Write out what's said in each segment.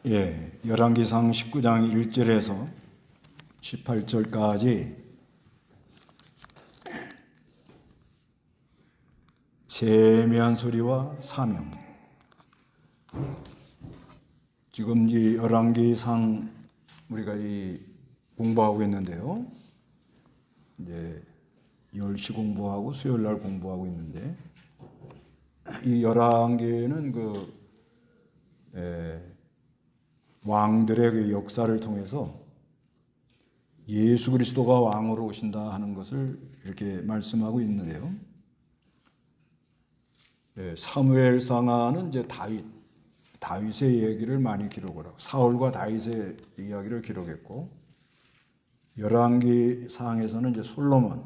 열왕기상 19장 1절에서 18절까지 세미한 소리와 사명. 지금 이 열왕기상 우리가 공부하고 있는데요. 이제 10시 공부하고 수요일 날 공부하고 있는데, 이 열왕기는 왕들의 그 역사를 통해서 예수 그리스도가 왕으로 오신다 하는 것을 이렇게 말씀하고 있는데요. 사무엘상하는 이제 다윗의 얘기를 많이 기록을 하고, 사울과 다윗의 이야기를 기록했고, 열왕기상에서는 이제 솔로몬,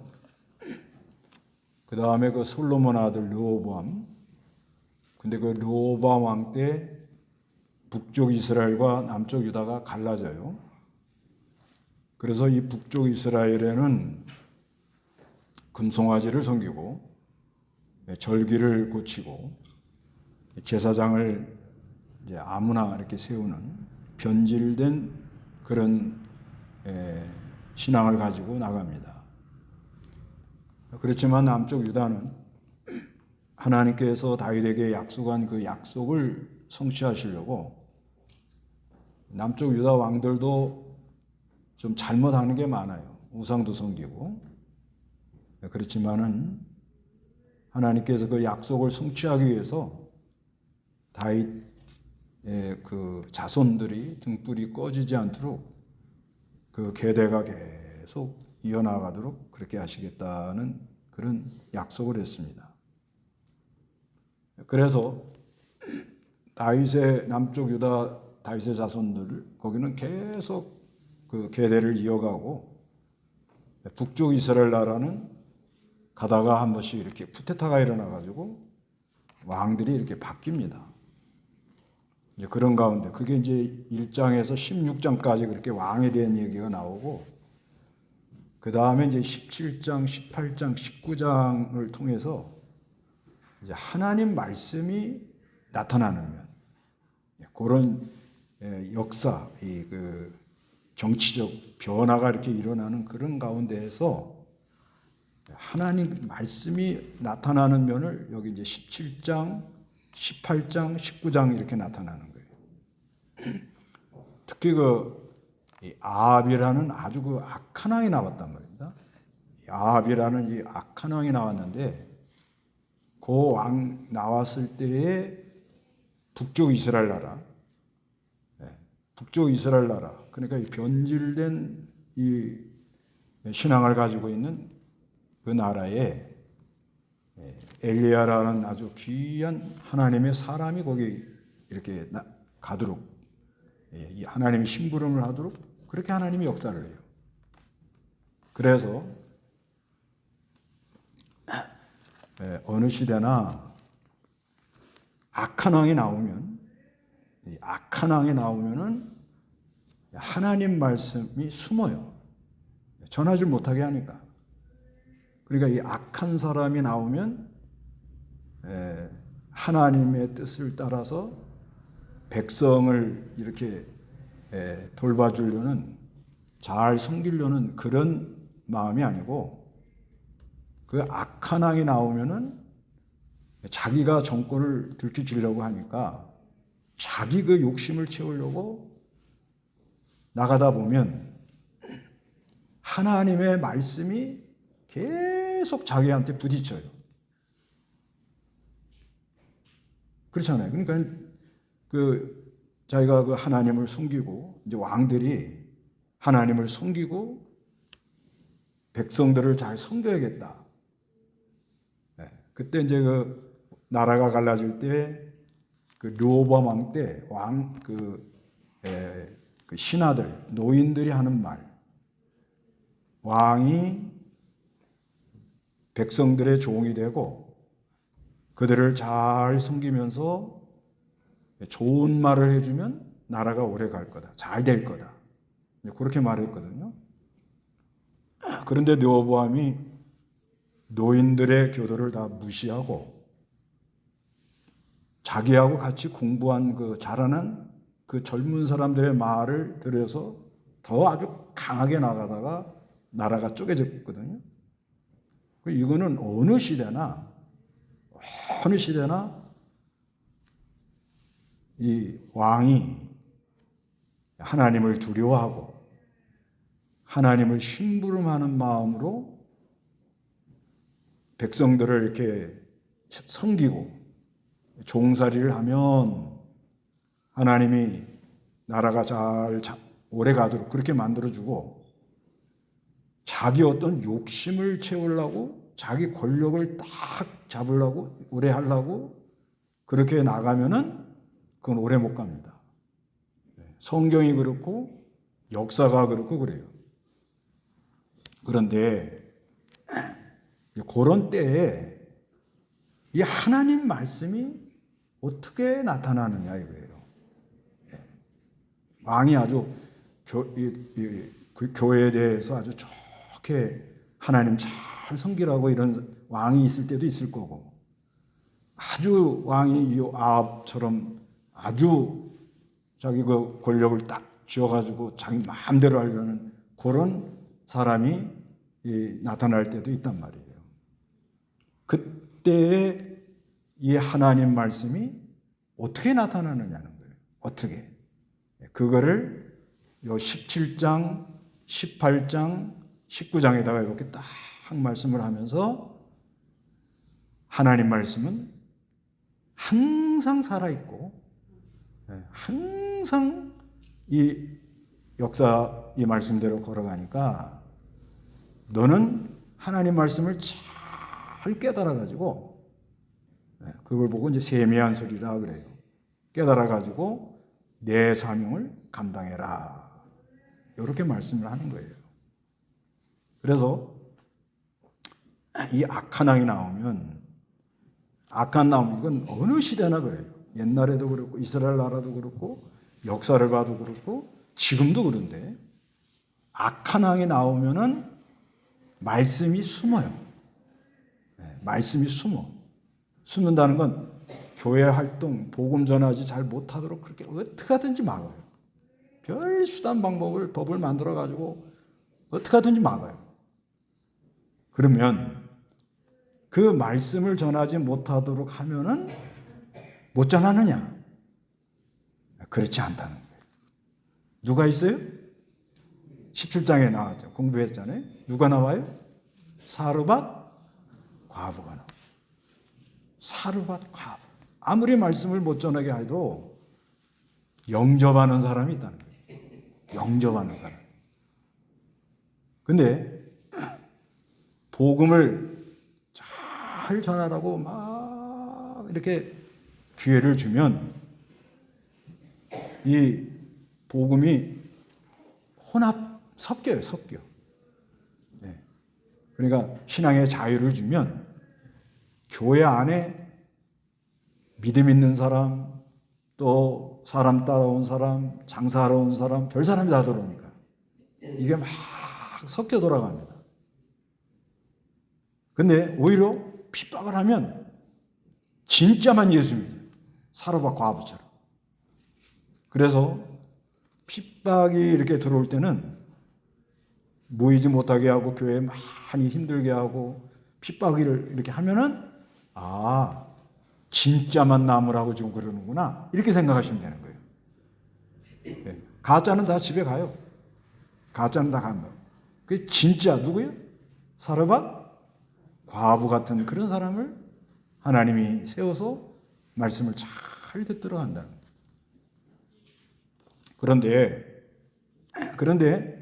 그 다음에 그 솔로몬 아들 르호보암. 근데 그 르호보암 왕 때 북쪽 이스라엘과 남쪽 유다가 갈라져요. 그래서 이 북쪽 이스라엘에는 금송아지를 섬기고 절기를 고치고 제사장을 이제 아무나 이렇게 세우는 변질된 그런 신앙을 가지고 나갑니다. 그렇지만 남쪽 유다는 하나님께서 다윗에게 약속한 그 약속을 성취하시려고 남쪽 유다 왕들도 좀 잘못하는 게 많아요. 우상도 섬기고. 그렇지만은 하나님께서 그 약속을 성취하기 위해서 다윗의 그 자손들이 등불이 꺼지지 않도록 그 계대가 계속 이어나가도록 그렇게 하시겠다는 그런 약속을 했습니다. 그래서 다윗의 남쪽 유다 다윗의 자손들 거기는 계속 그 계대를 이어가고, 북쪽 이스라엘 나라는 가다가 한 번씩 이렇게 쿠데타가 일어나가지고 왕들이 이렇게 바뀝니다. 이제 그런 가운데 그게 이제 1장에서 16장까지 그렇게 왕에 대한 얘기가 나오고, 그 다음에 이제 17장, 18장, 19장을 통해서 이제 하나님 말씀이 나타나는 면, 그런 역사, 그 정치적 변화가 이렇게 일어나는 그런 가운데에서 하나님 말씀이 나타나는 면을 여기 이제 17장, 18장, 19장 이렇게 나타나는 거예요. 특히 아합이라는 아주 악한 왕이 나왔단 말입니다. 아합이라는 이 악한 왕이 나왔는데, 그 왕 나왔을 때에 북쪽 이스라엘 나라, 북쪽 이스라엘 나라, 그러니까 이 변질된 이 신앙을 가지고 있는 그 나라에 엘리야라는 아주 귀한 하나님의 사람이 거기 이렇게 가도록, 이 하나님의 심부름을 하도록 그렇게 하나님이 역사를 해요. 그래서 어느 시대나 악한 왕이 나오면, 악한 왕이 나오면은 하나님 말씀이 숨어요. 전하지 못하게 하니까. 그러니까 이 악한 사람이 나오면 하나님의 뜻을 따라서 백성을 이렇게 돌봐주려는, 잘 섬기려는 그런 마음이 아니고, 그 악한 왕이 나오면은 자기가 정권을 들키려고 하니까 자기 그 욕심을 채우려고 나가다 보면 하나님의 말씀이 계속 자기한테 부딪혀요. 그렇잖아요. 그러니까 자기가 그 하나님을 섬기고, 이제 왕들이 하나님을 섬기고 백성들을 잘 섬겨야겠다. 그때 이제 그 나라가 갈라질 때 그 르호보암 왕 때 그 신하들, 노인들이 하는 말, 왕이 백성들의 종이 되고 그들을 잘 섬기면서 좋은 말을 해주면 나라가 오래 갈 거다, 잘 될 거다, 그렇게 말했거든요. 그런데 르호보암이 노인들의 교도를 다 무시하고 자기하고 같이 공부한 그 자라난 그 젊은 사람들의 말을 들여서 더 아주 강하게 나가다가 나라가 쪼개졌거든요. 이거는 어느 시대나 이 왕이 하나님을 두려워하고 하나님을 심부름하는 마음으로 백성들을 이렇게 섬기고 종살이를 하면 하나님이 나라가 잘 오래 가도록 그렇게 만들어주고, 자기 어떤 욕심을 채우려고 자기 권력을 딱 잡으려고 오래 하려고 그렇게 나가면은 그건 오래 못 갑니다. 성경이 그렇고 역사가 그렇고 그래요. 그런데 그런 때에 이 하나님 말씀이 어떻게 나타나느냐 이거예요. 왕이 아주 그 교회에 대해서 아주 좋게 하나님 잘 섬기라고 이런 왕이 있을 때도 있을 거고, 아주 왕이 이 아합처럼 아주 자기 그 권력을 딱 쥐어가지고 자기 마음대로 하려는 그런 사람이 나타날 때도 있단 말이에요. 그때에 이 하나님 말씀이 어떻게 나타나느냐는 거예요. 어떻게. 그거를 요 17장, 18장, 19장에다가 이렇게 딱 말씀을 하면서 하나님 말씀은 항상 살아있고 항상 이 역사 이 말씀대로 걸어가니까 너는 하나님 말씀을 잘 깨달아가지고, 그걸 보고 이제 세미한 소리라 그래요. 깨달아가지고 내 사명을 감당해라. 이렇게 말씀을 하는 거예요. 그래서 이 악한 왕이 나오면, 이건 어느 시대나 그래요. 옛날에도 그렇고 이스라엘 나라도 그렇고 역사를 봐도 그렇고 지금도 그런데, 악한 왕이 나오면은 말씀이 숨어요. 말씀이 숨는다는 건 교회 활동, 복음 전하지 잘 못하도록 그렇게 어떻게 하든지 막아요. 별 수단 방법을 법을 만들어 가지고 어떻게 하든지 막아요. 그러면 그 말씀을 전하지 못하도록 하면은 못 전하느냐? 그렇지 않다는 거예요. 누가 있어요? 17장에 나왔죠. 공부했잖아요. 누가 나와요? 사르밧 과부가 나와요. 사르밧 과부. 아무리 말씀을 못 전하게 해도 영접하는 사람이 있다는 거예요. 영접하는 사람. 근데 복음을 잘 전하라고 막 이렇게 기회를 주면 이 복음이 섞여요. 네. 그러니까 신앙의 자유를 주면 교회 안에 믿음 있는 사람, 또 사람 따라온 사람, 장사하러 온 사람, 별 사람이 다 들어오니까 이게 막 섞여 돌아갑니다. 근데 오히려 핍박을 하면 진짜만 예수 믿어요. 사르밧 과부처럼. 그래서 핍박이 이렇게 들어올 때는 모이지 못하게 하고 교회에 많이 힘들게 하고 핍박을 이렇게 하면은 진짜만 남으라고 지금 그러는구나 이렇게 생각하시면 되는 거예요. 네. 가짜는 다 집에 가요. 가짜는 다 간다. 그 진짜 누구예요? 사르밧 과부 같은 그런 사람을 하나님이 세워서 말씀을 잘 듣도록 한다는 거예요. 그런데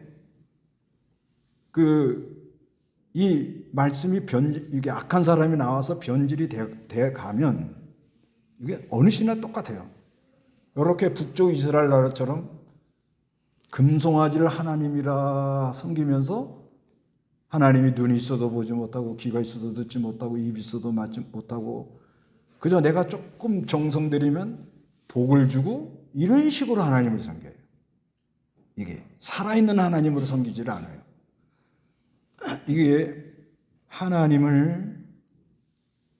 이 말씀이 이게 악한 사람이 나와서 변질이 돼 가면 이게 어느 시나 똑같아요. 이렇게 북쪽 이스라엘 나라처럼 금송아지를 하나님이라 섬기면서 하나님이 눈이 있어도 보지 못하고 귀가 있어도 듣지 못하고 입이 있어도 맞지 못하고 그저 내가 조금 정성 들이면 복을 주고 이런 식으로 하나님을 섬겨요. 이게 살아있는 하나님으로 섬기지를 않아요. 이게 하나님을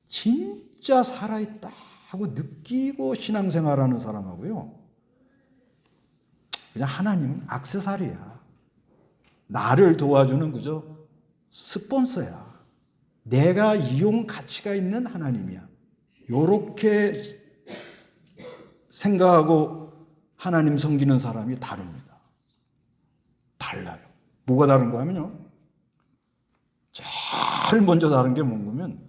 진짜 살아있다 하고 느끼고 신앙생활하는 사람하고요, 그냥 하나님은 액세서리야. 나를 도와주는 그저 스폰서야. 내가 이용 가치가 있는 하나님이야. 요렇게 생각하고 하나님 섬기는 사람이 다릅니다. 달라요. 뭐가 다른 거 하면요. 제일 먼저 다른 게 뭔가면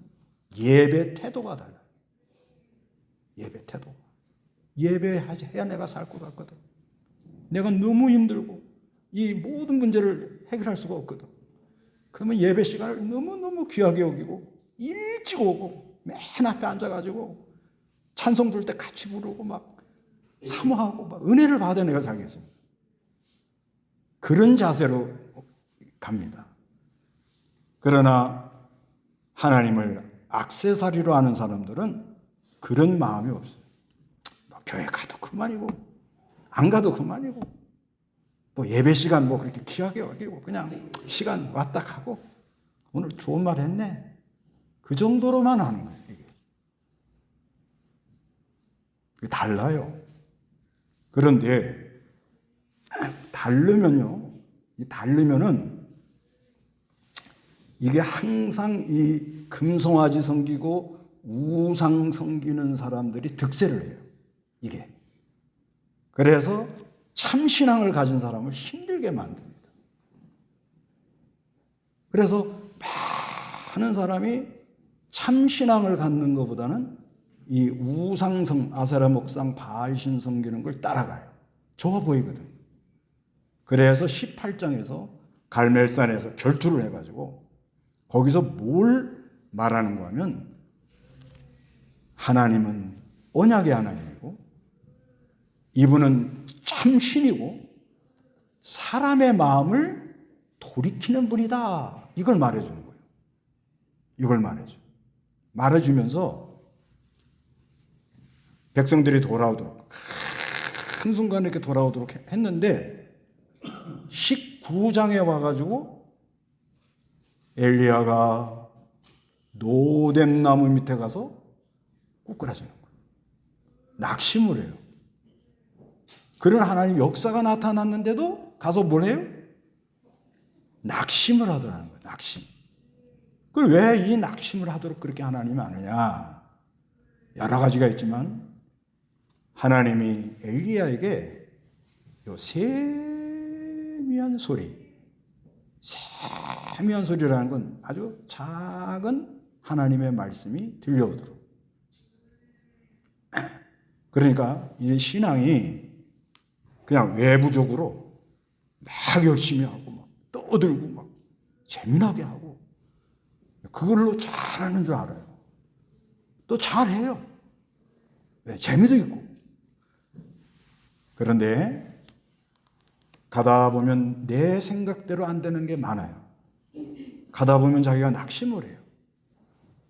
예배 태도가 달라요. 예배 태도. 예배해야 내가 살 것 같거든. 내가 너무 힘들고 이 모든 문제를 해결할 수가 없거든. 그러면 예배 시간을 너무너무 귀하게 여기고 일찍 오고 맨 앞에 앉아가지고 찬송 부를 때 같이 부르고 막 사모하고 막 은혜를 받아 내가 살겠습니다. 그런 자세로 갑니다. 그러나 하나님을 액세서리로 하는 사람들은 그런 마음이 없어요. 뭐 교회 가도 그만이고 안 가도 그만이고 뭐 예배 시간 뭐 그렇게 귀하게 여기고 그냥 시간 왔다 가고 오늘 좋은 말 했네. 그 정도로만 하는 거예요. 이게 달라요. 그런데 다르면은 이게 항상 이 금송아지 섬기고 우상 섬기는 사람들이 득세를 해요. 이게. 그래서 참신앙을 가진 사람을 힘들게 만듭니다. 그래서 많은 사람이 참신앙을 갖는 것보다는 이 우상성, 아세라 목상, 바알신 섬기는 걸 따라가요. 좋아 보이거든. 그래서 18장에서 갈멜산에서 결투를 해가지고 거기서 뭘 말하는 거 하면 하나님은 언약의 하나님이고 이분은 참신이고 사람의 마음을 돌이키는 분이다. 이걸 말해주는 거예요. 이걸 말해주면서 백성들이 돌아오도록 한순간에 이렇게 돌아오도록 했는데 19장에 와가지고 엘리야가 노뎀나무 밑에 가서 꾸꾸라지는 거예요. 낙심을 해요. 그런 하나님 역사가 나타났는데도 가서 뭘 해요? 낙심을 하더라는 거예요. 낙심. 그걸 왜 이 낙심을 하도록 그렇게 하나님이 하느냐? 여러 가지가 있지만 하나님이 엘리야에게 요 세미한 소리라는 건 아주 작은 하나님의 말씀이 들려오도록. 그러니까 이 신앙이 그냥 외부적으로 막 열심히 하고 막 떠들고 막 재미나게 하고 그걸로 잘하는 줄 알아요. 또 잘해요. 네, 재미도 있고. 그런데 가다 보면 내 생각대로 안 되는 게 많아요. 가다 보면 자기가 낙심을 해요.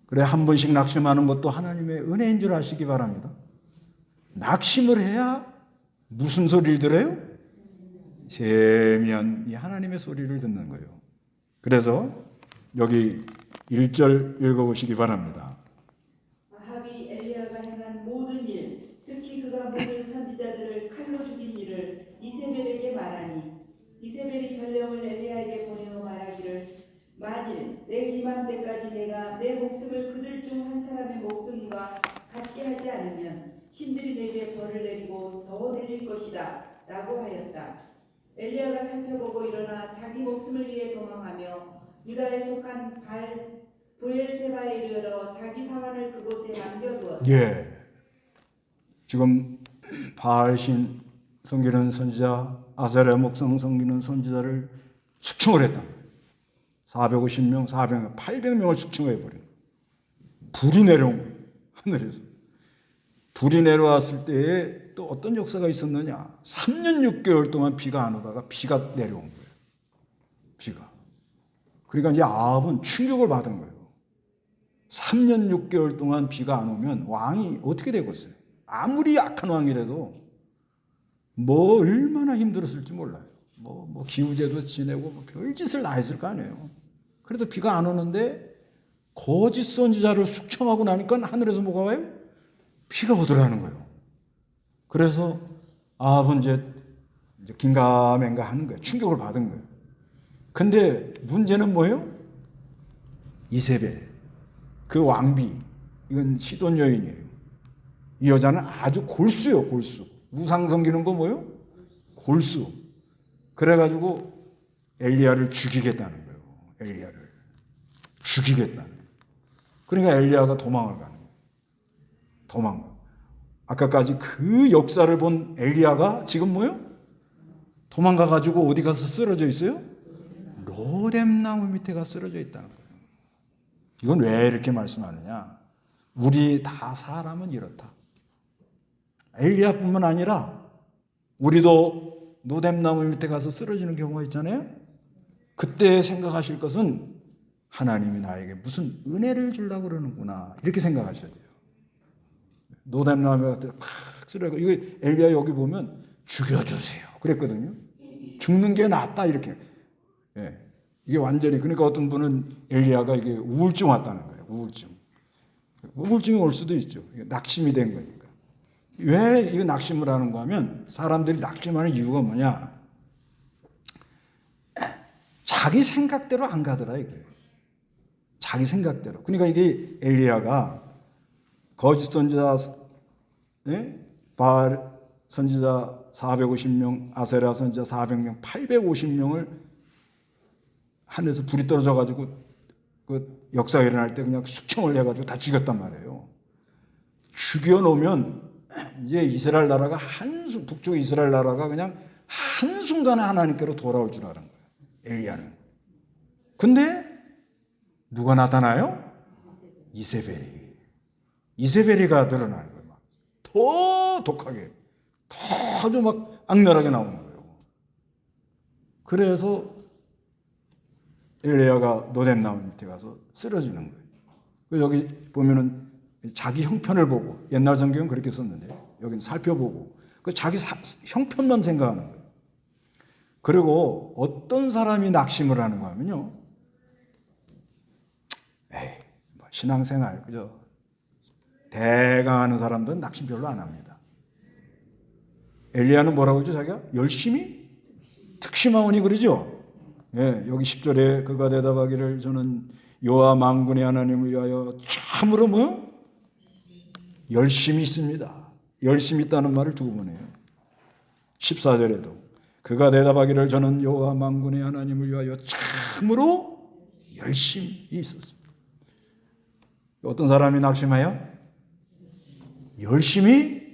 그래 한 번씩 낙심하는 것도 하나님의 은혜인 줄 아시기 바랍니다. 낙심을 해야 무슨 소리를 들어요? 세미한 이 하나님의 소리를 듣는 거예요. 그래서 여기 1절 읽어보시기 바랍니다. 아합이 엘리야가 행한 모든 일, 특히 그가 모든 선지자들을 칼로 죽인 일을 이세벨에게 말하니 이세벨이 전령을 엘리야에게 보내어 말하기를 만일 내 기만 때까지 내가 내 목숨을 그들 중 한 사람의 목숨과 같게 하지 않으면 신들이 내게 벌을 내리고 더 내릴 것이다 라고 하였다. 엘리야가 살펴보고 일어나 자기 목숨을 위해 도망하며 유다에 속한 브엘세바에 이르러 자기 사환을 그곳에 남겨두었다. 예. 지금 바알신 섬기는 선지자, 아세라 목상 섬기는 선지자를 숙청을 했다. 450명, 400명, 800명을 숙청해버린. 불이 내려온 거예요. 하늘에서. 불이 내려왔을 때에 또 어떤 역사가 있었느냐. 3년 6개월 동안 비가 안 오다가 비가 내려온 거예요. 비가. 그러니까 이제 아합은 충격을 받은 거예요. 3년 6개월 동안 비가 안 오면 왕이 어떻게 되겠어요? 아무리 약한 왕이라도 뭐 얼마나 힘들었을지 몰라요. 뭐 기우제도 지내고 뭐 별짓을 다 했을 거 아니에요. 그래도 비가 안 오는데 거짓 선지자를 숙청하고 나니까 하늘에서 뭐가 와요? 비가 오더라는 거예요. 그래서 아합은 이제 이제 긴가민가 하는 거예요. 충격을 받은 거예요. 근데 문제는 뭐예요? 이세벨, 그 왕비, 이건 시돈 여인이에요. 이 여자는 아주 골수요, 골수. 우상 섬기는 거 뭐예요? 골수. 그래가지고 엘리야를 죽이겠다는 거예요. 엘리야를 죽이겠다는 거예요. 그러니까 엘리야가 도망을 가는 거예요. 도망가. 아까까지 그 역사를 본 엘리야가 지금 뭐예요? 도망가가지고 어디 가서 쓰러져 있어요? 로뎀나무 밑에 가 쓰러져 있다는 거예요. 이건 왜 이렇게 말씀하느냐? 우리 다 사람은 이렇다. 엘리야뿐만 아니라 우리도 로뎀나무 밑에 가서 쓰러지는 경우가 있잖아요. 그때 생각하실 것은 하나님이 나에게 무슨 은혜를 주려고 그러는구나, 이렇게 생각하셔야 돼요. 로뎀나무 밑에 팍 쓰러져. 이거 엘리야 여기 보면 죽여주세요 그랬거든요. 죽는 게 낫다 이렇게. 예. 이게 완전히, 그러니까 어떤 분은 엘리야가 이게 우울증 왔다는 거예요. 우울증이 올 수도 있죠. 낙심이 된 거니까. 왜 이거 낙심을 하는가 하면, 사람들이 낙심하는 이유가 뭐냐? 자기 생각대로 안 가더라 이거예요. 자기 생각대로. 그러니까 이게 엘리야가 거짓 선지자, 바알 선지자 450명, 아세라 선지자 400명, 850명을 하늘에서 불이 떨어져 가지고 그 역사가 일어날 때 그냥 숙청을 해가지고 다 죽였단 말이에요. 죽여놓으면 이제 이스라엘 나라가 북쪽 이스라엘 나라가 그냥 한순간에 하나님께로 돌아올 줄 아는 거예요. 엘리야는. 근데 누가 나타나요? 이세벨이가 드러나는 거예요. 막 더 독하게, 더 아주 막 악랄하게 나오는 거예요. 그래서 엘리야가 로뎀나무 밑에 가서 쓰러지는 거예요. 여기 보면은 자기 형편을 보고, 옛날 성경은 그렇게 썼는데 여기는 살펴보고 그 자기 형편만 생각하는 거예요. 그리고 어떤 사람이 낙심을 하는가 하면요, 뭐 신앙생활 그죠? 대강하는 사람들은 낙심 별로 안 합니다. 엘리야는 뭐라고 했죠? 자기가 열심히 특심하오니 그러죠. 예, 여기 10절에 그가 대답하기를 저는 여호와 만군의 하나님을 위하여 참으로 뭐 열심히 있습니다. 열심히 있다는 말을 두 번 해요. 14절에도 그가 대답하기를 저는 여호와 만군의 하나님을 위하여 참으로 열심히 있었습니다. 어떤 사람이 낙심해요? 열심히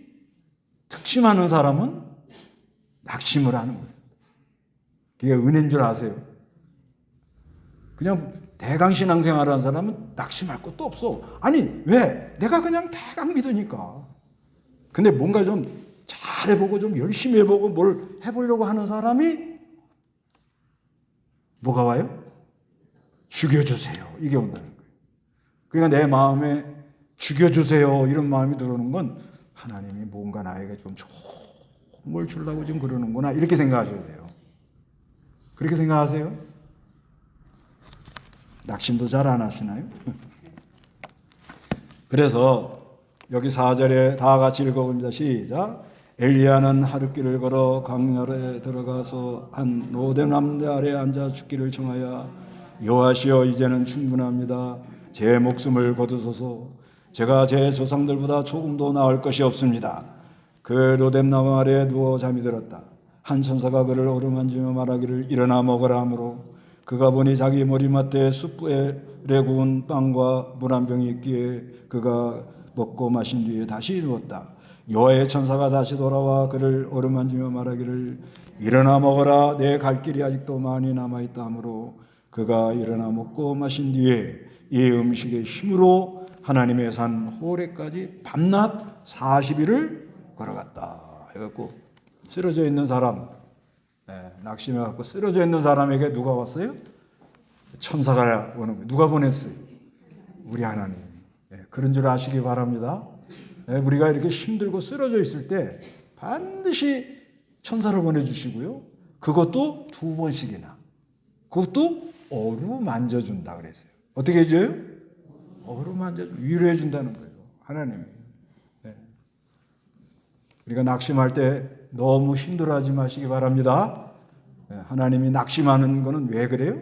특심하는 사람은 낙심을 하는 거예요. 그게 은혜인 줄 아세요? 그냥 대강 신앙생활 하는 사람은 낙심할 것도 없어. 아니 왜? 내가 그냥 대강 믿으니까. 근데 뭔가 좀 잘해보고 좀 열심히 해보고 뭘 해보려고 하는 사람이 뭐가 와요? 죽여주세요. 이게 온다는 거예요. 그러니까 내 마음에 죽여주세요 이런 마음이 들어오는 건 하나님이 뭔가 나에게 좀 좋은 걸 주려고 지금 그러는구나, 이렇게 생각하셔야 돼요. 그렇게 생각하세요? 낙심도 잘 안 하시나요? 그래서 여기 4절에 다 같이 읽어봅니다. 시작. 엘리야는 하룻길을 걸어 광야에 들어가서 한 로뎀나무 아래 앉아 죽기를 청하여 여호와시여 이제는 충분합니다. 제 목숨을 거두소서. 제가 제 조상들보다 조금도 나을 것이 없습니다. 그 로뎀나무 아래에 누워 잠이 들었다. 한 천사가 그를 어루만지며 말하기를 일어나 먹으라 하므로 그가 보니 자기 머리맡에 숯불에 구운 빵과 물 한 병이 있기에 그가 먹고 마신 뒤에 다시 누웠다. 여호와의 천사가 다시 돌아와 그를 어루만지며 말하기를 일어나 먹어라. 내 갈 길이 아직도 많이 남아있다 하므로 그가 일어나 먹고 마신 뒤에 이 음식의 힘으로 하나님의 산 호렙까지 밤낮 40일을 걸어갔다. 해갖고 쓰러져 있는 사람, 낙심해갖고 쓰러져 있는 사람에게 누가 왔어요? 천사가 오는 거예요. 누가 보냈어요? 우리 하나님. 그런 줄 아시기 바랍니다. 우리가 이렇게 힘들고 쓰러져 있을 때 반드시 천사를 보내주시고요. 그것도 2번씩이나. 그것도 어루만져준다 그랬어요. 어떻게 해줘요? 어루만져주고 위로해준다는 거예요. 하나님이. 우리가 낙심할 때 너무 힘들어하지 마시기 바랍니다. 하나님이 낙심하는 거는 왜 그래요?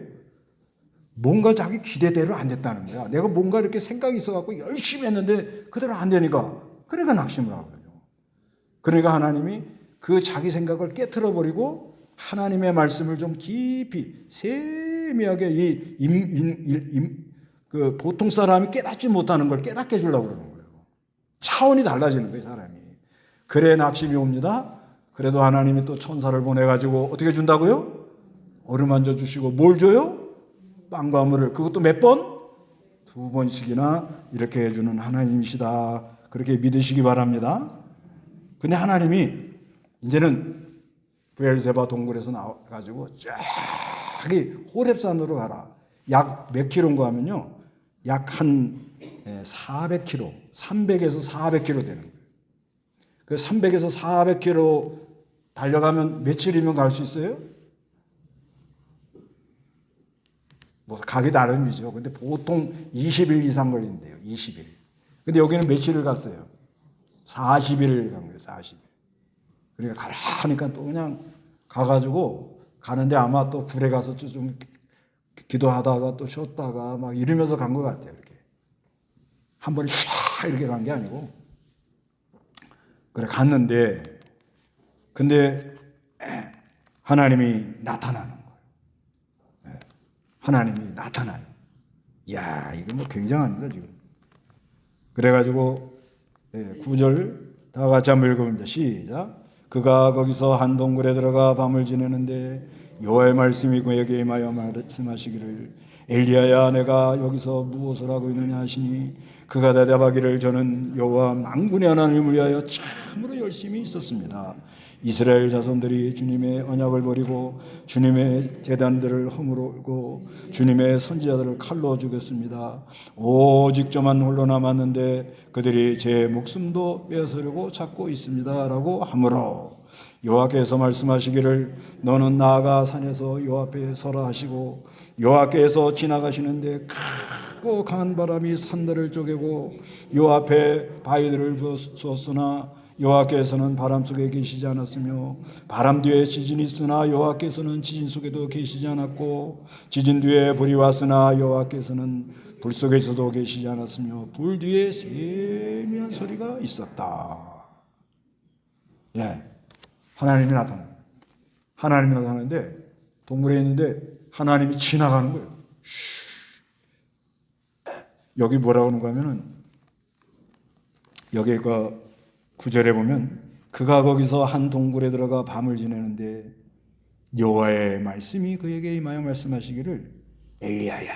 뭔가 자기 기대대로 안 됐다는 거야. 내가 뭔가 이렇게 생각이 있어갖고 열심히 했는데 그대로 안 되니까. 그러니까 낙심을 하거든요. 그러니까 하나님이 그 자기 생각을 깨트려버리고 하나님의 말씀을 좀 깊이 세미하게 그 보통 사람이 깨닫지 못하는 걸 깨닫게 해주려고 그러는 거예요. 차원이 달라지는 거예요, 사람이. 그래 낙심이 옵니다. 그래도 하나님이 또 천사를 보내가지고 어떻게 준다고요? 어루만져 주시고 뭘 줘요? 빵과 물을. 그것도 몇 번? 2번씩이나 이렇게 해주는 하나님이시다. 그렇게 믿으시기 바랍니다. 근데 하나님이 이제는 브엘세바 동굴에서 나와가지고 저기 호렙산으로 가라. 약 몇 킬로인가 하면요. 약 한 400km, 300에서 400km 되는 거예요. 그 300에서 400km 달려가면 며칠이면 갈 수 있어요? 뭐 가기 나름이죠. 근데 보통 20일 이상 걸린대요. 20일. 근데 여기는 며칠을 갔어요? 40일을 간 거예요. 40일. 그러니까 가라 하니까 또 그냥 가가지고 가는데 아마 또 굴에 가서 좀 기도하다가 또 쉬었다가 막 이러면서 간 것 같아요. 이렇게. 한 번에 샥 이렇게 간 게 아니고. 그래 갔는데 근데 하나님이 나타나는 거예요. 하나님이 나타나요. 이야 이거 뭐 굉장합니다 지금. 그래가지고 9절 다 같이 한번 읽어봅니다. 시작. 그가 거기서 한 동굴에 들어가 밤을 지내는데 여호와의 말씀이 그에게 임하여 말씀하시기를 엘리야야 내가 여기서 무엇을 하고 있느냐 하시니 그가 대답하기를 저는 여호와 만군의 하나님을 위하여 참으로 열심히 있었습니다. 이스라엘 자손들이 주님의 언약을 버리고 주님의 제단들을 허물고 주님의 선지자들을 칼로 죽였습니다. 오직 저만 홀로 남았는데 그들이 제 목숨도 빼앗으려고 찾고 있습니다. 라고 하므로 여호와께서 말씀하시기를 너는 나아가 산에서 여호와 앞에 서라 하시고 여호와께서 지나가시는데 크고 강한 바람이 산들을 쪼개고 여호와 앞에 바위들을 부었으나 여호와께서는 바람 속에 계시지 않았으며 바람 뒤에 지진이 있으나 여호와께서는 지진 속에도 계시지 않았고 지진 뒤에 불이 왔으나 여호와께서는 불 속에서도 계시지 않았으며 불 뒤에 세미한 소리가 있었다. 예, 하나님이 나타나. 하나님이 나타나는데 동굴에 있는데 하나님이 지나가는 거예요. 여기 뭐라고 하는가 하면은 여기가 9절에 보면 그가 거기서 한 동굴에 들어가 밤을 지내는데 여호와의 말씀이 그에게 임하여 말씀하시기를 엘리야야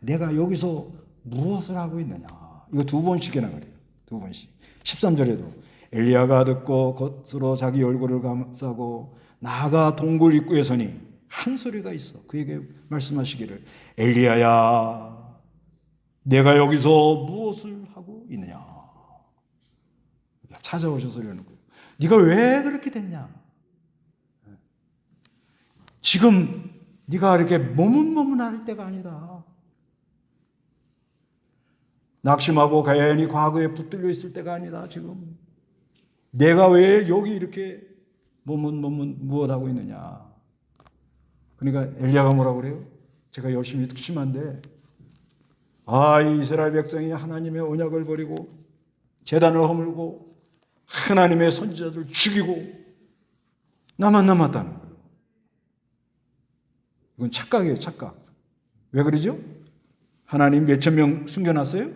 내가 여기서 무엇을 하고 있느냐. 이거 2번씩이나 그래요. 2번씩. 13절에도 엘리야가 듣고 겉으로 자기 얼굴을 감싸고 나아가 동굴 입구에 서니 한 소리가 있어. 그에게 말씀하시기를 엘리야야 내가 여기서 무엇을 하고 있느냐. 찾아오셔서 이러는 거예요. 네가 왜 그렇게 됐냐? 지금 네가 이렇게 머문머문할 때가 아니다. 낙심하고 가연히 과거에 붙들려 있을 때가 아니다. 지금 내가 왜 여기 이렇게 머문머문 무엇하고 있느냐? 그러니까 엘리야가 뭐라고 그래요? 제가 열심히 특심한데 이 이스라엘 백성이 하나님의 언약을 버리고 제단을 허물고 하나님의 선지자들 죽이고 나만 남았다는 거예요. 이건 착각이에요. 착각. 왜 그러죠? 하나님 몇천 명 숨겨놨어요?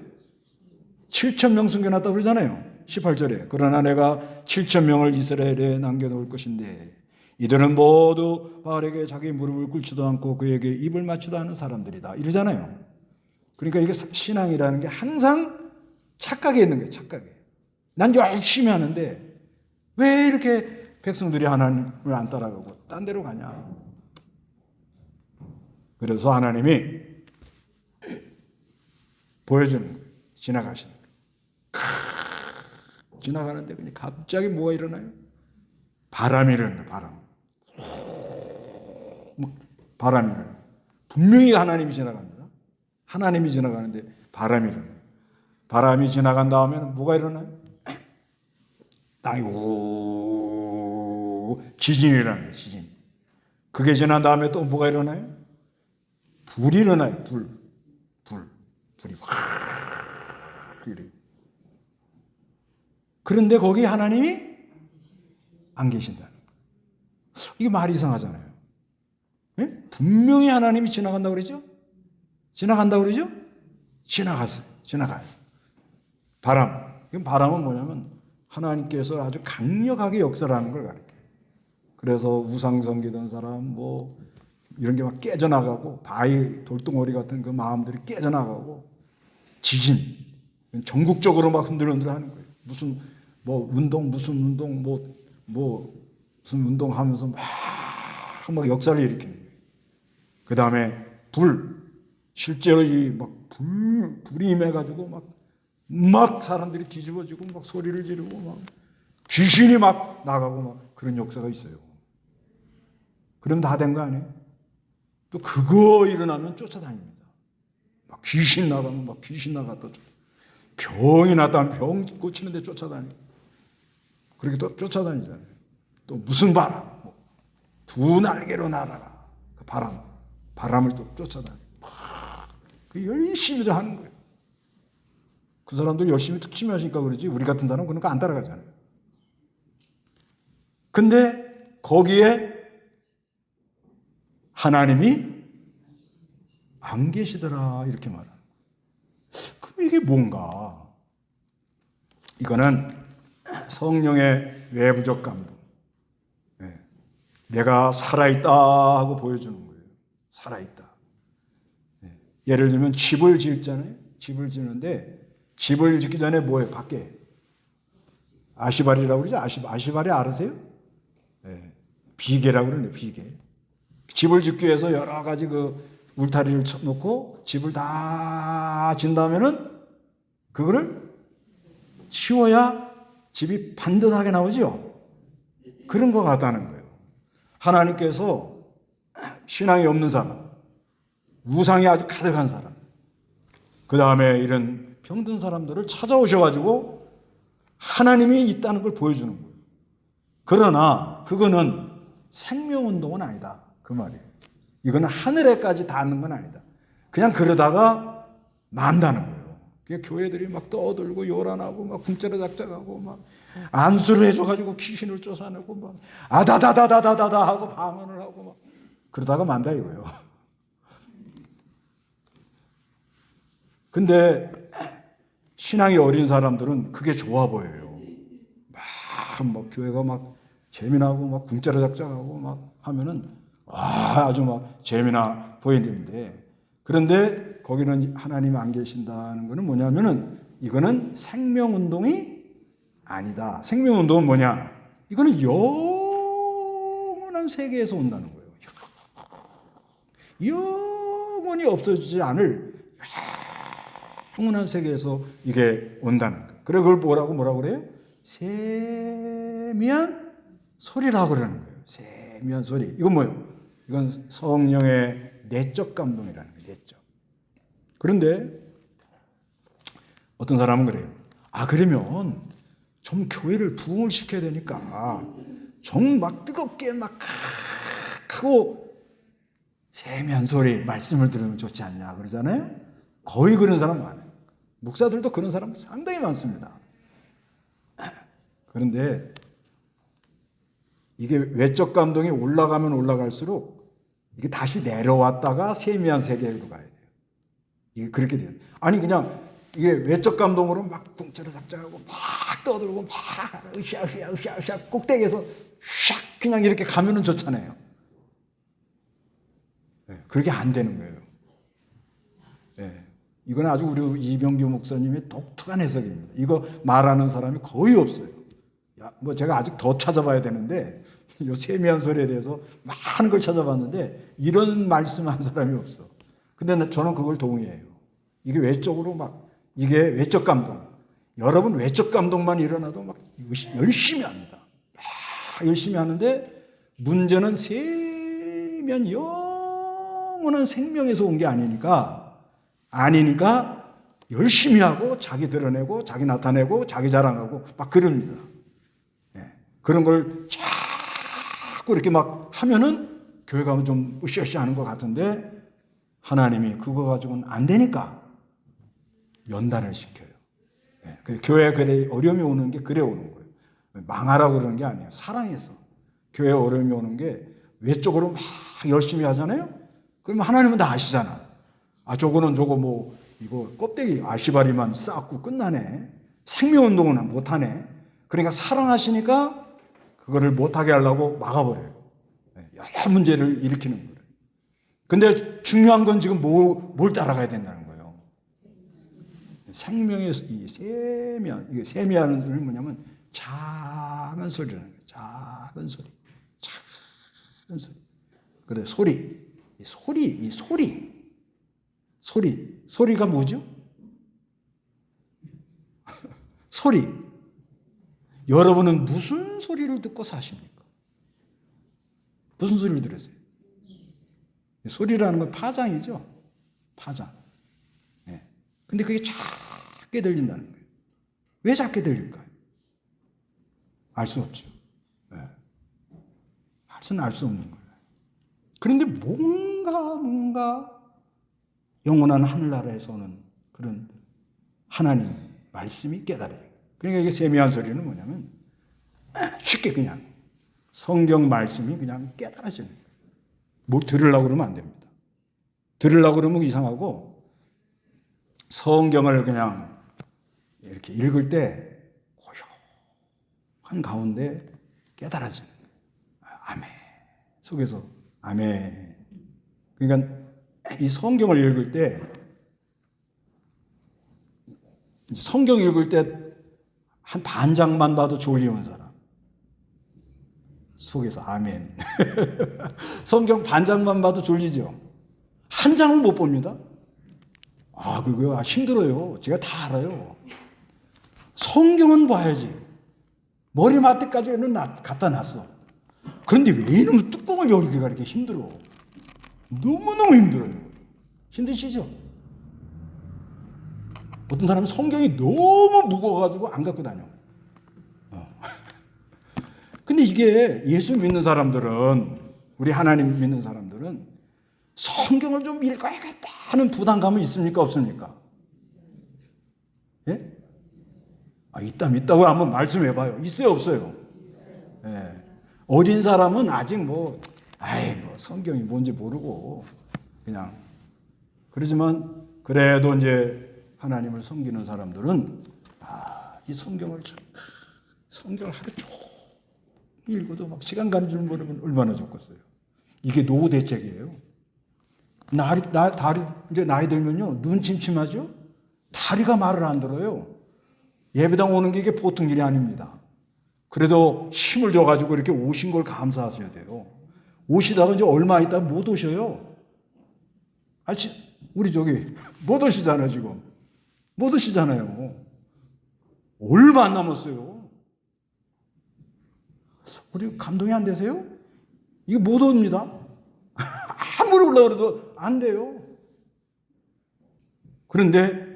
7천 명 숨겨놨다고 그러잖아요. 18절에 그러나 내가 7천 명을 이스라엘에 남겨놓을 것인데 이들은 모두 바알에게 자기 무릎을 꿇지도 않고 그에게 입을 맞추도 않은 사람들이다 이러잖아요. 그러니까 이게 신앙이라는 게 항상 착각에 있는 거예요. 착각에. 난 열심히 하는데 왜 이렇게 백성들이 하나님을 안 따라가고 딴 데로 가냐. 그래서 하나님이 보여주는 거예요. 지나가시는 거예요. 지나가는데 그냥 갑자기 뭐가 일어나요? 바람이 일어나요. 바람이 일어나요. 분명히 하나님이 지나갑니다. 하나님이 지나가는데 바람이 일어나요. 바람이 지나간 다음에는 뭐가 일어나요? 땅이 우 그리고 지진이 일어나는 거예요. 지진. 그게 지난 다음에 또 뭐가 일어나요? 불이 일어나요. 불이 확 이래요. 그런데 거기 하나님이 안 계신다는 거예요. 이게 말이 이상하잖아요. 예? 분명히 하나님이 지나간다고 그러죠? 지나간다고 그러죠? 지나가요. 바람은 뭐냐면 하나님께서 아주 강력하게 역사라는 걸 가르쳐요. 그래서 우상 섬기던 사람 뭐 이런 게 막 깨져나가고 바위 돌덩어리 같은 그 마음들이 깨져나가고 지진 전국적으로 막 흔들흔들 하는 거예요. 무슨 운동하면서 막 역사를 일으키는 거예요. 그 다음에 실제로 불이 임해가지고 막 사람들이 뒤집어지고 막 소리를 지르고 막 귀신이 막 나가고 막 그런 역사가 있어요. 그럼 다 된 거 아니에요? 또 그거 일어나면 쫓아다닙니다. 막 귀신 나가면 막 귀신 나갔다 병이 났다면 병 고치는데 쫓아다니고 그렇게 또 쫓아다니잖아요. 또 무슨 바람, 두 날개로 날아라. 그 바람을 또 쫓아다니고 그 열심히 하는 거예요. 그 사람들 열심히 특심히 하시니까 그러지 우리 같은 사람은 그런 거 안 따라가잖아요. 근데 거기에 하나님이 안 계시더라 이렇게 말하는 거예요. 그럼 이게 뭔가? 이거는 성령의 외부적 감동. 내가 살아있다 하고 보여주는 거예요. 살아있다. 예를 들면 집을 짓잖아요. 집을 짓는데 집을 짓기 전에 뭐예요? 밖에 아시발이라고 그러죠? 아시발이 알으세요? 비계라고 그러네요. 비계. 집을 짓기 위해서 여러 가지 그 울타리를 쳐놓고 집을 다 진다면은 그거를 치워야 집이 반듯하게 나오죠. 그런 것 같다는 거예요. 하나님께서 신앙이 없는 사람, 우상이 아주 가득한 사람, 그 다음에 이런 병든 사람들을 찾아오셔가지고 하나님이 있다는 걸 보여주는 거예요. 그러나 그거는 생명운동은 아니다. 그 말이에요. 이거는 하늘에까지 닿는 건 아니다. 그냥 그러다가 만다는 거예요. 교회들이 막 떠들고 요란하고 막 궁짜라작작하고 막 안수를 해줘가지고 귀신을 쫓아내고 막 아다다다다다다 하고 방언을 하고 막 그러다가 만다 이거예요. 근데 신앙이 어린 사람들은 그게 좋아 보여요. 막 교회가 막 재미나고 막 궁짜라작작하고 막 하면은 아주 막 재미나 보이는데 그런데 거기는 하나님 안 계신다는 것은 뭐냐면은 이거는 생명운동이 아니다. 생명운동은 뭐냐? 이거는 영원한 세계에서 온다는 거예요. 영원히 없어지지 않을 영원한 세계에서 이게 온다는 거예요. 그래 그걸 뭐라고 그래요? 세미한 소리라고 그러는 거예요. 세미한 소리. 이건 뭐예요? 이건 성령의 내적 감동이라는 거예요. 내적. 그런데 어떤 사람은 그래요. 그러면 좀 교회를 부흥을 시켜야 되니까 좀 막 뜨겁게 막 크고 세미한 소리 말씀을 들으면 좋지 않냐 그러잖아요. 거의 그런 사람 많아요. 목사들도 그런 사람 상당히 많습니다. 그런데 이게 외적 감동이 올라가면 올라갈수록 이게 다시 내려왔다가 세미한 세계로 가야 돼요. 이게 그렇게 돼요. 아니 그냥 이게 외적 감동으로 막 궁짜라작작하고 막 떠들고 막 으쌰 꼭대기에서 샥 그냥 이렇게 가면은 좋잖아요. 그렇게 안 되는 거예요. 이건 아주 우리 이병규 목사님의 독특한 해석입니다. 이거 말하는 사람이 거의 없어요. 제가 아직 더 찾아봐야 되는데 이 세미한 소리에 대해서 많은 걸 찾아봤는데 이런 말씀한 사람이 없어. 근데 저는 그걸 동의해요. 이게 외적으로 이게 외적 감동. 여러분 외적 감동만 일어나도 막 열심히 합니다. 열심히 하는데 문제는 세미한 영원한 생명에서 온 게 아니니까 열심히 하고 자기 드러내고 자기 나타내고 자기 자랑하고 막 그럽니다. 그런 걸 자꾸 이렇게 막 하면은 교회가 좀 으쌰으쌰하는 것 같은데 하나님이 그거 가지고는 안 되니까 연단을 시켜요. 예, 교회에 그래 어려움이 오는 게 그래 오는 거예요. 망하라고 그러는 게 아니에요. 사랑해서. 교회에 어려움이 오는 게 외적으로 막 열심히 하잖아요. 그러면 하나님은 다 아시잖아. 아, 저거는 저거 뭐 이거 껍데기 아시바리만 쌓고 끝나네. 생명운동은 못하네. 그러니까 사랑하시니까 그거를 못하게 하려고 막아버려요. 여러 문제를 일으키는 거예요. 근데 중요한 건 지금 뭘 따라가야 된다는 거예요. 생명의 이 세미한, 이게 세미하는 소리는 뭐냐면 작은 소리라는 거예요. 작은 소리. 작은 소리. 그래, 소리. 이 소리. 소리가 뭐죠? 소리. 여러분은 무슨 소리를 듣고 사십니까? 무슨 소리를 들으세요? 소리라는 건 파장이죠. 파장. 네. 근데 그게 작게 들린다는 거예요. 왜 작게 들릴까요? 알 수 없죠. 네. 알 수 없는 거예요. 그런데 뭔가 영원한 하늘나라에서 오는 그런 하나님 말씀이 깨달아요. 그러니까 이게 세미한 소리는 뭐냐면 쉽게 그냥 성경 말씀이 그냥 깨달아지는 거예요. 뭘 들으려고 그러면 안 됩니다. 들으려고 그러면 이상하고 성경을 그냥 이렇게 읽을 때 고요한 가운데 깨달아지는 거예요. 아멘. 속에서 아멘. 그러니까 이 성경을 읽을 때 성경 읽을 때 한 반 장만 봐도 졸리운 사람 속에서 아멘. 성경 반 장만 봐도 졸리죠. 한 장을 못 봅니다. 아, 그거 힘들어요. 제가 다 알아요. 성경은 봐야지. 머리맡에까지는 갖다 놨어. 그런데 왜 이놈의 뚜껑을 열기가 이렇게 힘들어? 너무너무 힘들어요. 힘드시죠? 어떤 사람은 성경이 너무 무거워가지고 안 갖고 다녀. 근데 이게 예수 믿는 사람들은, 우리 하나님 믿는 사람들은 성경을 좀 읽어야겠다 하는 부담감은 있습니까? 없습니까? 예? 아, 있다고 한번 말씀해봐요. 있어요? 없어요? 예. 어린 사람은 아직 뭐 성경이 뭔지 모르고 그냥 그러지만 그래도 이제 하나님을 섬기는 사람들은 이 성경을 하루 종일 읽어도 막 시간 가는 줄 모르면 얼마나 좋겠어요. 이게 노후 대책이에요. 이제 나이 들면요 눈 침침하죠. 다리가 말을 안 들어요. 예배당 오는 게 이게 보통 일이 아닙니다. 그래도 힘을 줘가지고 이렇게 오신 걸 감사하셔야 돼요. 오시다가 이제 얼마 있다 못 오셔요. 우리 못 오시잖아요, 지금. 못 오시잖아요. 얼마 안 남았어요. 우리 감동이 안 되세요? 이게 못 옵니다. 아무리 올라가도 안 돼요. 그런데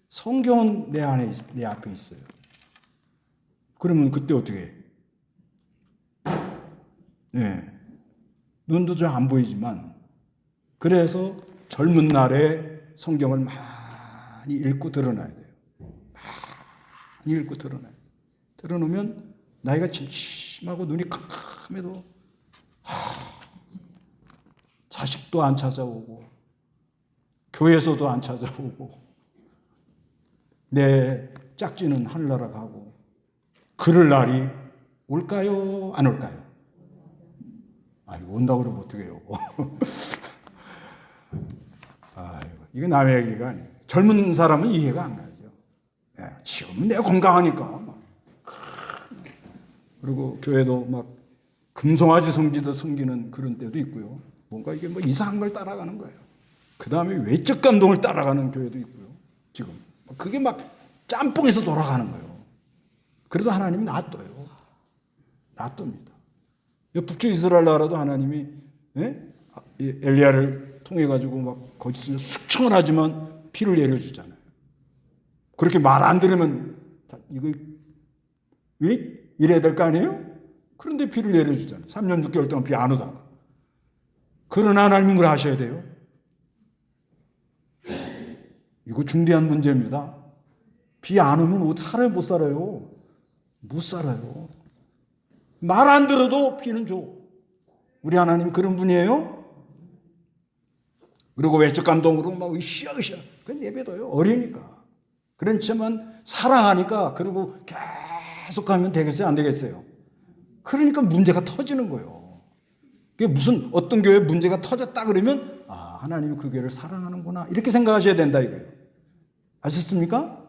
성경은 내 앞에 있어요. 그러면 그때 어떻게 해? 네. 눈도 좀 안 보이지만, 그래서 젊은 날에 성경을 많이 읽고 드러나야 돼요. 많이 읽고 드러나야 돼요. 드러놓으면 나이가 침침하고 눈이 캄캄해도 자식도 안 찾아오고 교회에서도 안 찾아오고 내 짝지는 하늘나라 가고 그럴 날이 올까요? 안 올까요? 온다고 그러면 어떡해요? 이거 남의 얘기가 아니에요. 젊은 사람은 이해가 안 가죠. 지금 내가 건강하니까. 그리고 교회도 막 금송아지 섬기는 그런 때도 있고요. 뭔가 이게 이상한 걸 따라가는 거예요. 그 다음에 외적 감동을 따라가는 교회도 있고요. 지금. 그게 막 짬뽕에서 돌아가는 거예요. 그래도 하나님이 놔둬요. 놔둡니다. 북쪽 이스라엘 나라도 하나님이 엘리야를 통해 가지고 막 거기서 숙청을 하지만 피를 내려주잖아요. 그렇게 말 안 들으면 이거 왜 이래야 될 거 아니에요? 그런데 비를 내려주잖아요. 3년 6개월 동안 비 안 오다가. 그러나 하나님은 그걸 하셔야 돼요. 이거 중대한 문제입니다. 비 안 오면 살아요, 못 살아요? 못 살아요. 말 안 들어도 비는 줘. 우리 하나님 그런 분이에요. 그리고 외적 감동으로 막 으쌰으쌰. 그건 내버려둬요. 어리니까. 그렇지만 사랑하니까 그리고 계속 가면 되겠어요? 안 되겠어요? 그러니까 문제가 터지는 거예요. 그게 무슨 어떤 교회에 문제가 터졌다 그러면 아, 하나님이 그 교회를 사랑하는구나. 이렇게 생각하셔야 된다 이거예요. 아셨습니까?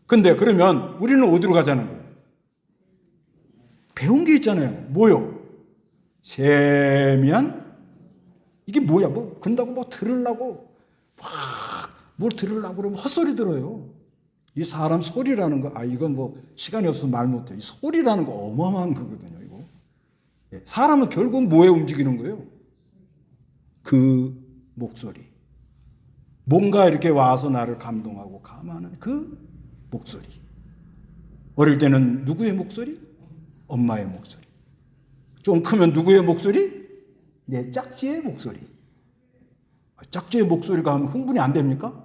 근데 그러면 우리는 어디로 가자는 거예요? 배운 게 있잖아요. 뭐요? 세미한 이게 뭐야? 뭐 근다고 뭐 들으려고 막 뭘 들으려고 그러면 헛소리 들어요. 이 사람 소리라는 거, 이건 뭐 시간이 없어서 말 못해. 이 소리라는 거 어마어마한 거거든요. 이거 사람은 결국 뭐에 움직이는 거예요? 그 목소리. 뭔가 이렇게 와서 나를 감동하고 감하는 그 목소리. 어릴 때는 누구의 목소리? 엄마의 목소리. 좀 크면 누구의 목소리? 내 짝지의 목소리. 짝지의 목소리가 하면 흥분이 안 됩니까?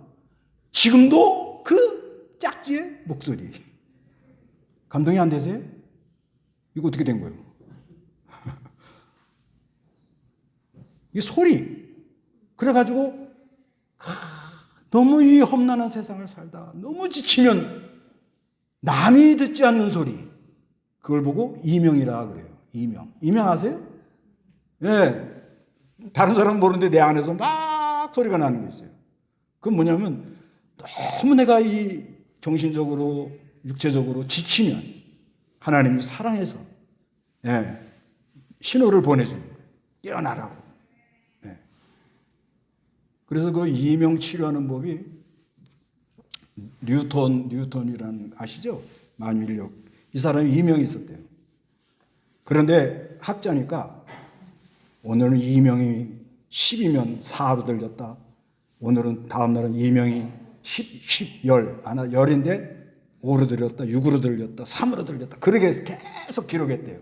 지금도 그 짝지의 목소리. 감동이 안 되세요? 이거 어떻게 된 거예요? 이 소리. 그래가지고 너무 이 험난한 세상을 살다 너무 지치면 남이 듣지 않는 소리. 그걸 보고 이명이라 그래요. 이명. 이명 아세요? 예. 다른 사람은 모르는데 내 안에서 막 소리가 나는 게 있어요. 그건 뭐냐면 너무 내가 이 정신적으로 육체적으로 지치면 하나님이 사랑해서 신호를 보내주는 거예요. 깨어나라고. 그래서 그 이명 치료하는 법이 뉴턴이라는 아시죠? 만유인력. 이 사람이 이명이 있었대요. 그런데 학자니까 오늘은 이명이 10이면 4로 들렸다. 오늘은 다음 날은 이명이 10인데 5로 들렸다. 6으로 들렸다. 3으로 들렸다. 그렇게 해서 계속 기록했대요.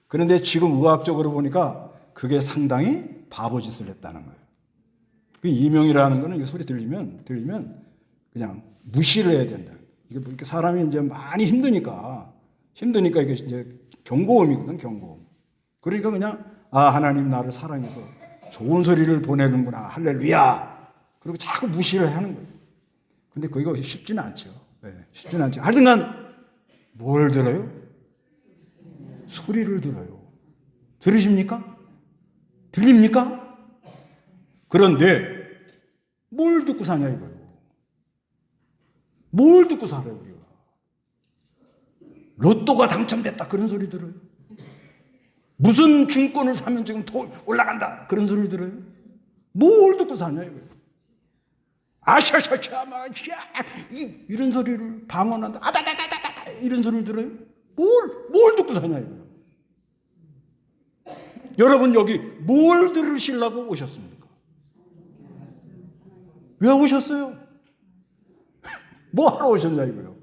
그런데 지금 의학적으로 보니까 그게 상당히 바보짓을 했다는 거예요. 그 이명이라는 거는 이 소리 들리면 그냥 무시를 해야 된다. 이게 뭐 이렇게 사람이 이제 많이 힘드니까 이게 이제 경고음이거든, 경고음. 그러니까 그냥 하나님 나를 사랑해서 좋은 소리를 보내는구나. 할렐루야. 그리고 자꾸 무시를 하는 거예요. 근데 그거 쉽지는 않죠. 쉽지는 않죠. 하여튼간 뭘 들어요? 소리를 들어요. 들으십니까? 들립니까? 그런데 뭘 듣고 사냐 이거예요. 뭘 듣고 살아요 우리가. 로또가 당첨됐다 그런 소리 들어요. 무슨 증권을 사면 지금 돈 올라간다 그런 소리 들어요. 뭘 듣고 사냐 이거예요. 아샤샤샤 막 이런 소리를 방언한다 아다다다다다 이런 소리를 들어요. 뭘 듣고 사냐 이거예요. 여러분 여기 뭘 들으시려고 오셨습니까? 왜 오셨어요? 뭐 하러 오셨냐 이거예요.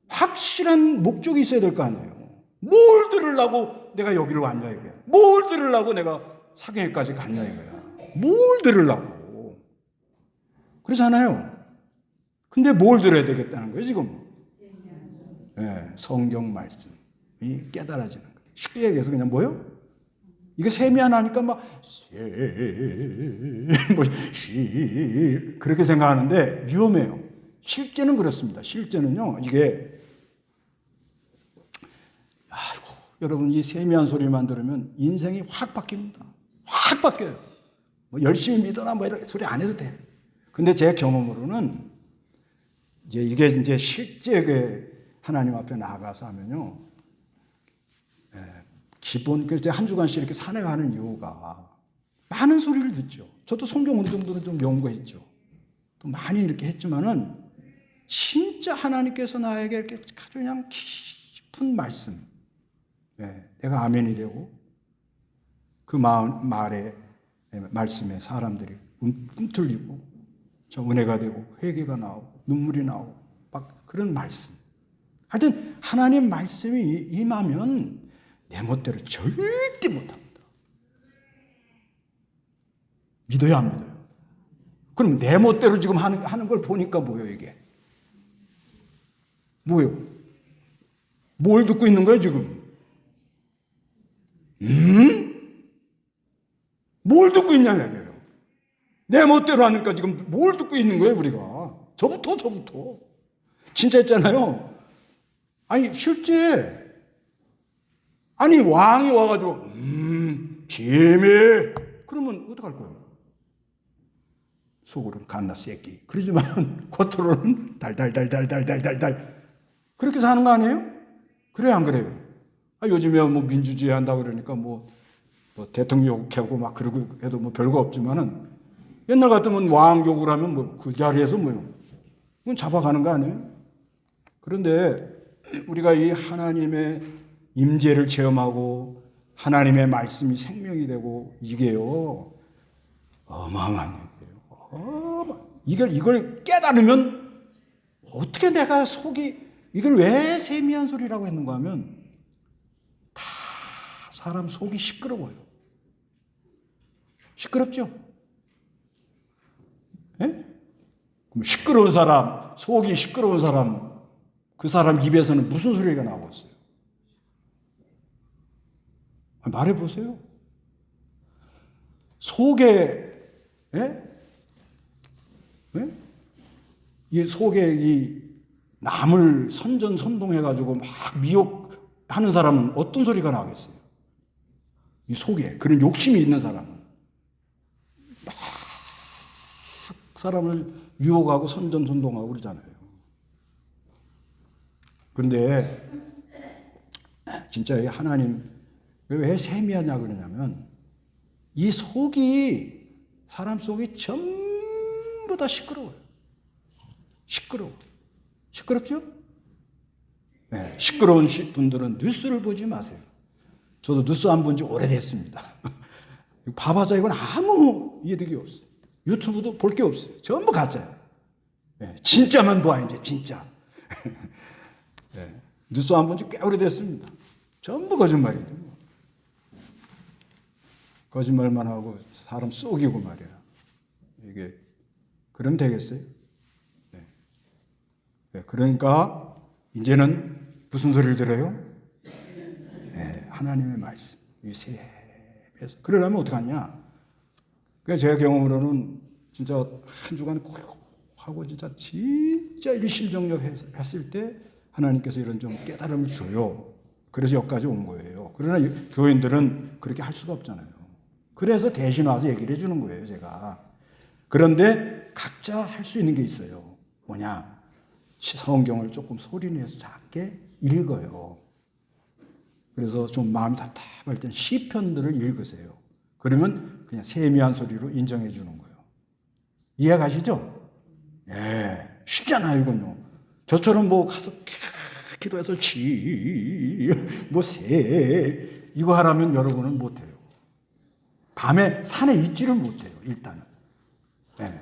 확실한 목적이 있어야 될 거 아니에요. 뭘 들으려고 내가 여기로 왔냐 이거야. 뭘 들으려고 내가 사경회까지 갔냐 이거야. 뭘 들으려고. 그렇잖아요. 근데 뭘 들어야 되겠다는 거예요 지금. 성경 말씀이 깨달아지는 거예요. 쉽게 얘기해서 그냥 뭐요? 이게 세미하니까 그렇게 생각하는데 위험해요. 실제는 그렇습니다. 실제는요, 이게, 여러분, 이 세미한 소리만 들으면 인생이 확 바뀝니다. 확 바뀌어요. 뭐 열심히 믿어라, 뭐 이렇게 소리 안 해도 돼. 근데 제 경험으로는, 이게 실제 하나님 앞에 나가서 하면요, 기본, 제가 한 주간씩 이렇게 산행하는 이유가 많은 소리를 듣죠. 저도 성경 어느 정도는 좀 연구했죠. 또 많이 이렇게 했지만은 진짜 하나님께서 나에게 이렇게 아주 그냥 깊은 말씀, 내가 아멘이 되고 그 말씀에 사람들이 꿈틀리고 저 은혜가 되고 회개가 나오고 눈물이 나오고 막 그런 말씀. 하여튼 하나님 말씀이 임하면 내 멋대로 절대 못합니다. 믿어요, 안 믿어요? 그럼 내 멋대로 지금 하는 걸 보니까 뭐예요, 이게? 뭐예요? 뭘 듣고 있는 거예요, 지금? 뭘 듣고 있냐고요. 내 멋대로 하니까 지금 뭘 듣고 있는 거예요, 우리가? 저부터. 진짜 있잖아요. 아니, 실제, 아니, 왕이 와가지고, 재미. 그러면 어떡할 거예요? 속으로는 갓나 새끼. 그러지만, 겉으로는 달달달달달달달달. 그렇게 사는 거 아니에요? 그래요, 안 그래요? 아, 요즘에 뭐 민주주의 한다고 그러니까 뭐 대통령 욕하고 막 그러고 해도 뭐 별거 없지만은 옛날 같으면 왕 욕을 하면 뭐 그 자리에서 뭐요? 그건 잡아가는 거 아니에요? 그런데 우리가 이 하나님의 임재를 체험하고 하나님의 말씀이 생명이 되고 이게요 어마어마한 얘기예요. 이걸 깨달으면 어떻게 내가 속이 이걸 왜 세미한 소리라고 했는가 하면 다 사람 속이 시끄러워요. 시끄럽죠? 예? 그럼 시끄러운 사람, 속이 시끄러운 사람, 그 사람 입에서는 무슨 소리가 나오고 있어요? 말해보세요. 속에, 예? 예? 이 속에 이 남을 선전선동해가지고 막 미혹하는 사람은 어떤 소리가 나겠어요? 이 속에 그런 욕심이 있는 사람은 막 사람을 유혹하고 선전선동하고 그러잖아요. 그런데 진짜 하나님 왜 세미하냐 그러냐면 이 속이 사람 속이 전부 다 시끄러워요. 시끄럽죠? 네, 시끄러운 분들은 뉴스를 보지 마세요. 저도 뉴스 안 본 지 오래됐습니다. 봐봤자 이건 아무 이득이 없어요. 유튜브도 볼 게 없어요. 전부 가짜예요. 네, 진짜만 봐 이제 진짜. 네, 뉴스 안 본 지 꽤 오래됐습니다. 전부 거짓말이죠. 거짓말만 하고 사람 속이고 말이야. 이게 그럼 되겠어요? 네, 그러니까 이제는 무슨 소리를 들어요? 네, 하나님의 말씀. 세배해서. 그러려면 어떡하냐? 그러니까 제 경험으로는 진짜 한 주간 하고 진짜 일실정력 했을 때 하나님께서 이런 좀 깨달음을 줘요. 그래서 여기까지 온 거예요. 그러나 교인들은 그렇게 할 수가 없잖아요. 그래서 대신 와서 얘기를 해주는 거예요, 제가. 그런데 각자 할 수 있는 게 있어요. 뭐냐? 성경을 조금 소리내서 작게 읽어요. 그래서 좀 마음이 답답할 때는 시편들을 읽으세요. 그러면 그냥 세미한 소리로 인정해 주는 거예요. 이해가시죠? 예, 쉽잖아요, 이건요. 저처럼 뭐 가서 기도해서 이거 하라면 여러분은 못해요. 밤에 산에 있지를 못해요, 일단은. 예,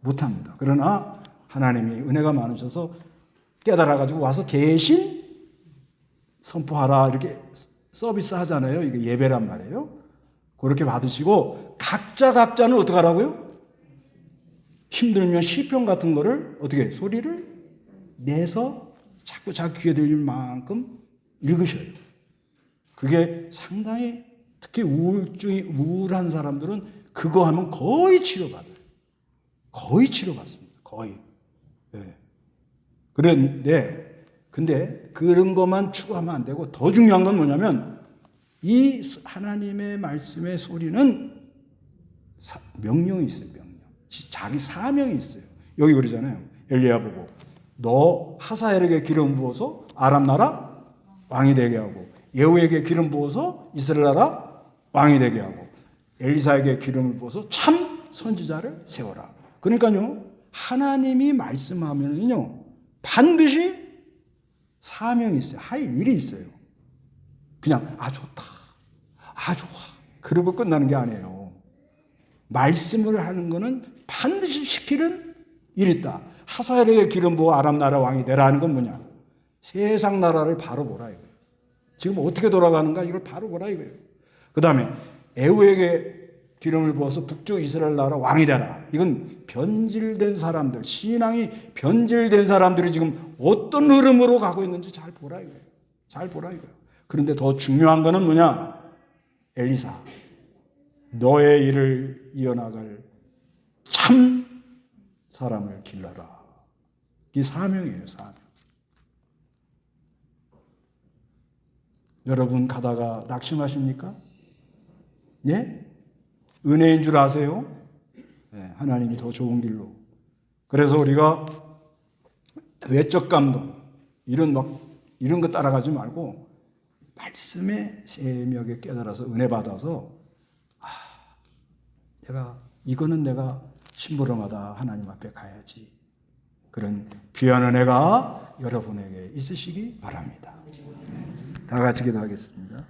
못합니다. 그러나 하나님이 은혜가 많으셔서 깨달아가지고 와서 대신 선포하라 이렇게 서비스 하잖아요. 이게 예배란 말이에요. 그렇게 받으시고 각자는 어떻게 하라고요? 힘들면 시편 같은 거를 어떻게 소리를 내서 자꾸 자기 귀에 들릴 만큼 읽으셔요. 그게 상당히 특히 우울한 사람들은 그거 하면 거의 치료받아요. 거의 치료받습니다. 거의. 네. 근데 그런 것만 추구하면 안 되고 더 중요한 건 뭐냐면 이 하나님의 말씀의 소리는 명령이 있어요. 명령. 자기 사명이 있어요. 여기 그러잖아요. 엘리야 보고 너 하사엘에게 기름 부어서 아람 나라 왕이 되게 하고 예후에게 기름 부어서 이스라엘 나라 왕이 되게 하고 엘리사에게 기름을 부어서 참 선지자를 세워라. 그러니까요. 하나님이 말씀하면은요. 반드시 사명이 있어요. 할 일이 있어요. 그냥 좋다. 좋아. 그러고 끝나는 게 아니에요. 말씀을 하는 거는 반드시 시키는 일이 있다. 하사엘에게 기름 부어 아람 나라 왕이 되라 하는 건 뭐냐? 세상 나라를 바로 보라 이거예요. 지금 어떻게 돌아가는가 이걸 바로 보라 이거예요. 그 다음에 에후에게 기름을 부어서 북쪽 이스라엘 나라 왕이 되라. 이건 변질된 사람들, 신앙이 변질된 사람들이 지금 어떤 흐름으로 가고 있는지 잘 보라 이거예요. 잘 보라 이거예요. 그런데 더 중요한 거는 뭐냐? 엘리사, 너의 일을 이어나갈 참 사람을 길러라. 이 사명이에요, 사명. 여러분 가다가 낙심하십니까? 예? 은혜인 줄 아세요? 네, 하나님이 더 좋은 길로. 그래서 우리가 외적 감동 이런 거 따라가지 말고 말씀의 세미하게 깨달아서 은혜 받아서 이거는 내가 심부름하다 하나님 앞에 가야지. 그런 귀한 은혜가 여러분에게 있으시기 바랍니다. 다 같이 기도하겠습니다.